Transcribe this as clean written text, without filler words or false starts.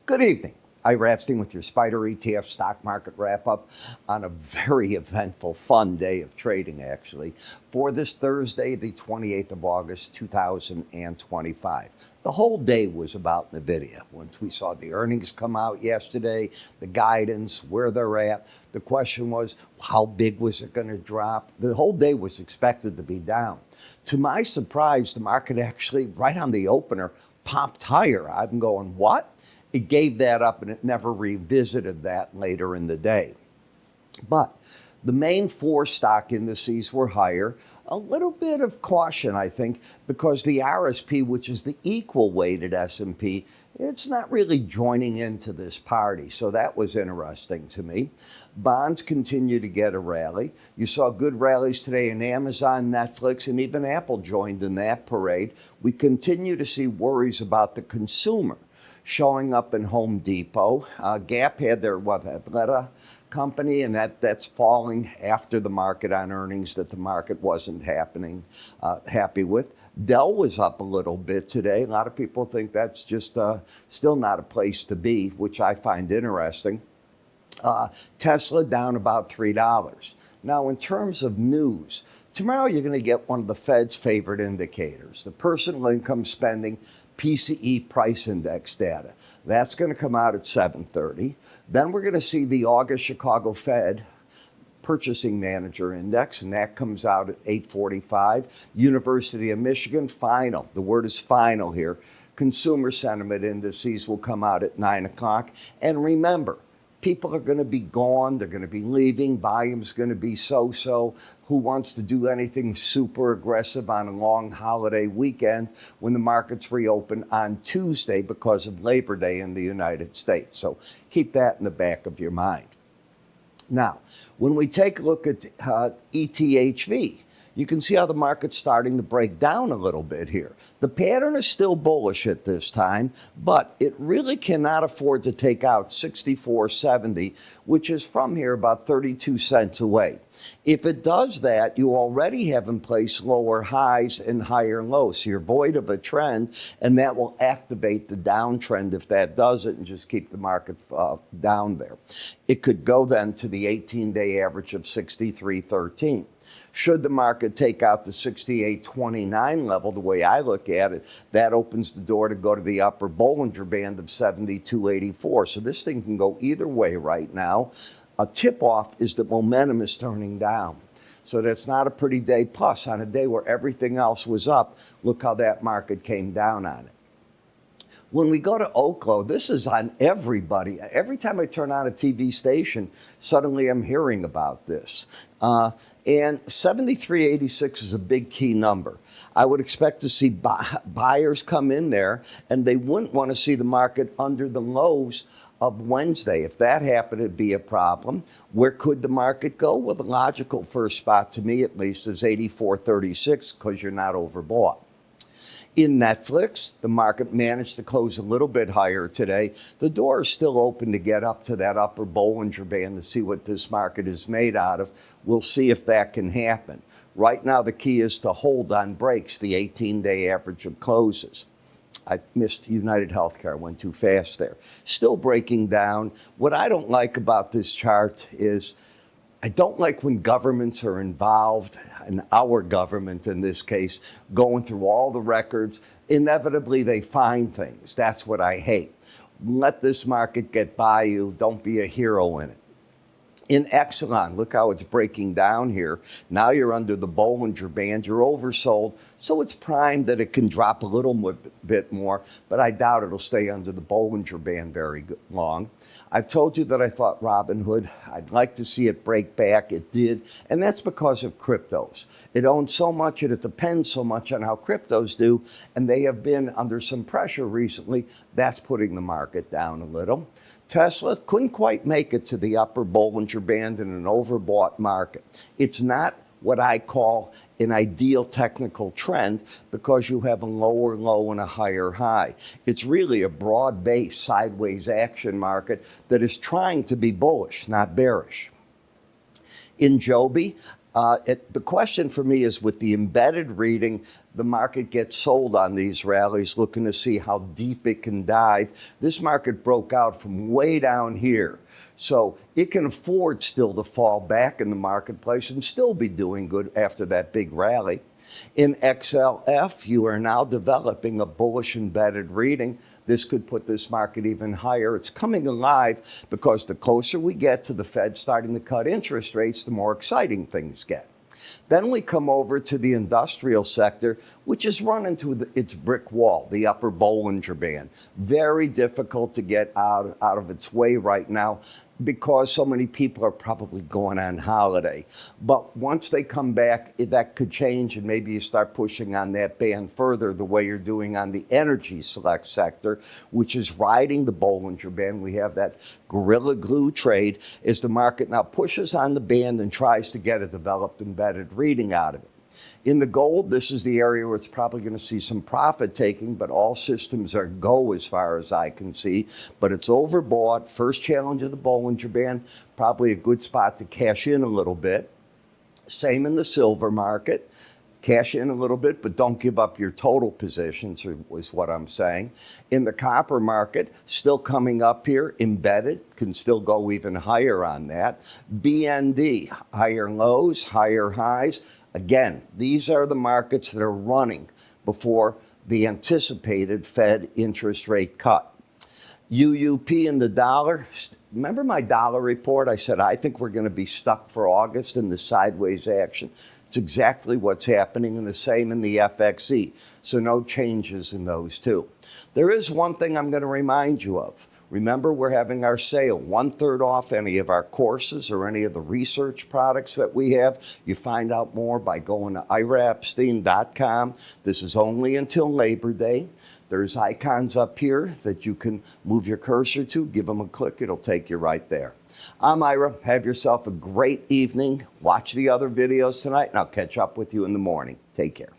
Good evening. Ira Epstein with your SPDR ETF stock market wrap-up on a very eventful, fun day of trading, actually, for this Thursday, the 28th of August, 2025. The whole day was about NVIDIA. Once we saw the earnings come out yesterday, the guidance, where they're at, the question was, how big was it going to drop? The whole day was expected to be down. To my surprise, the market actually, right on the opener, popped higher. I'm going, what? It gave that up and it never revisited that later in the day. But the main four stock indices were higher. A little bit of caution, I think, because the RSP, which is the equal weighted S&P, it's not really joining into this party. So that was interesting to me. Bonds continue to get a rally. You saw good rallies today in Amazon, Netflix, and even Apple joined in that parade. We continue to see worries about the consumer showing up in Home Depot. Gap had their, Atlanta company, and that's falling after the market on earnings that the market wasn't happy with. Dell was up a little bit today. A lot of people think that's just still not a place to be, which I find interesting. Tesla down about $3. Now, in terms of news, tomorrow you're going to get one of the Fed's favorite indicators, the personal income spending PCE price index data. That's going to come out at 7:30. Then we're going to see the August Chicago Fed Purchasing Manager Index, and that comes out at 8:45. University of Michigan, final. The word is final here. Consumer sentiment indices will come out at 9 o'clock. And remember, people are going to be gone. They're going to be leaving. Volume's going to be so-so. Who wants to do anything super aggressive on a long holiday weekend when the markets reopen on Tuesday because of Labor Day in the United States? So keep that in the back of your mind. Now, when we take a look at ETHV, you can see how the market's starting to break down a little bit here. The pattern is still bullish at this time, but it really cannot afford to take out 64.70, which is from here about 32 cents away. If it does that, you already have in place lower highs and higher lows. So you're void of a trend, and that will activate the downtrend if that does it and just keep the market down there. It could go then to the 18-day average of 63.13. Should the market take out the 68.29 level, the way I look at it, that opens the door to go to the upper Bollinger Band of 72.84. So this thing can go either way right now. A tip-off is that momentum is turning down. So that's not a pretty day. Plus, on a day where everything else was up, look how that market came down on it. When we go to Oklo, this is on everybody. Every time I turn on a TV station, suddenly I'm hearing about this. And 73.86 is a big key number. I would expect to see buyers come in there, and they wouldn't want to see the market under the lows of Wednesday. If that happened, it'd be a problem. Where could the market go? Well, the logical first spot, to me at least, is 84.36 because you're not overbought. In Netflix, the market managed to close a little bit higher today. The door is still open to get up to that upper Bollinger Band to see what this market is made out of. We'll see if that can happen. Right now, the key is to hold on breaks, the 18-day average of closes. I missed United Healthcare, went too fast there. Still breaking down. What I don't like about this chart is I don't like when governments are involved, and our government in this case, going through all the records. Inevitably, they find things. That's what I hate. Let this market get by you. Don't be a hero in it. In Exelon, look how it's breaking down here. Now you're under the Bollinger Band. You're oversold, so it's primed that it can drop a little bit more, but I doubt it'll stay under the Bollinger Band very long. I've told you that I thought Robinhood, I'd like to see it break back. It did, and that's because of cryptos. It owns so much, and it depends so much on how cryptos do, and they have been under some pressure recently. That's putting the market down a little. Tesla couldn't quite make it to the upper Bollinger Band in an overbought market. It's not what I call an ideal technical trend because you have a lower low and a higher high. It's really a broad-based sideways action market that is trying to be bullish, not bearish. In Joby, The question for me is, with the embedded reading, the market gets sold on these rallies, looking to see how deep it can dive. This market broke out from way down here. So it can afford still to fall back in the marketplace and still be doing good after that big rally. In XLF, you are now developing a bullish embedded reading. This could put this market even higher. It's coming alive because the closer we get to the Fed starting to cut interest rates, the more exciting things get. Then we come over to the industrial sector, which is run into its brick wall, the upper Bollinger Band. Very difficult to get out of its way right now, because so many people are probably going on holiday. But once they come back, that could change, and maybe you start pushing on that band further the way you're doing on the energy select sector, which is riding the Bollinger Band. We have that gorilla glue trade as the market now pushes on the band and tries to get a developed embedded reading out of it. In the gold, this is the area where it's probably going to see some profit taking, but all systems are go as far as I can see. But it's overbought. First challenge of the Bollinger Band, probably a good spot to cash in a little bit. Same in the silver market. Cash in a little bit, but don't give up your total positions, is what I'm saying. In the copper market, still coming up here, embedded, can still go even higher on that. BND, higher lows, higher highs. Again, these are the markets that are running before the anticipated Fed interest rate cut. UUP and the dollar. Remember my dollar report? I said I think we're going to be stuck for August in the sideways action. It's exactly what's happening, and the same in the FXE. So no changes in those two. There is one thing I'm going to remind you of. Remember, we're having our sale, 1/3 off any of our courses or any of the research products that we have. You find out more by going to iraepstein.com. This is only until Labor Day. There's icons up here that you can move your cursor to. Give them a click. It'll take you right there. I'm Ira. Have yourself a great evening. Watch the other videos tonight, and I'll catch up with you in the morning. Take care.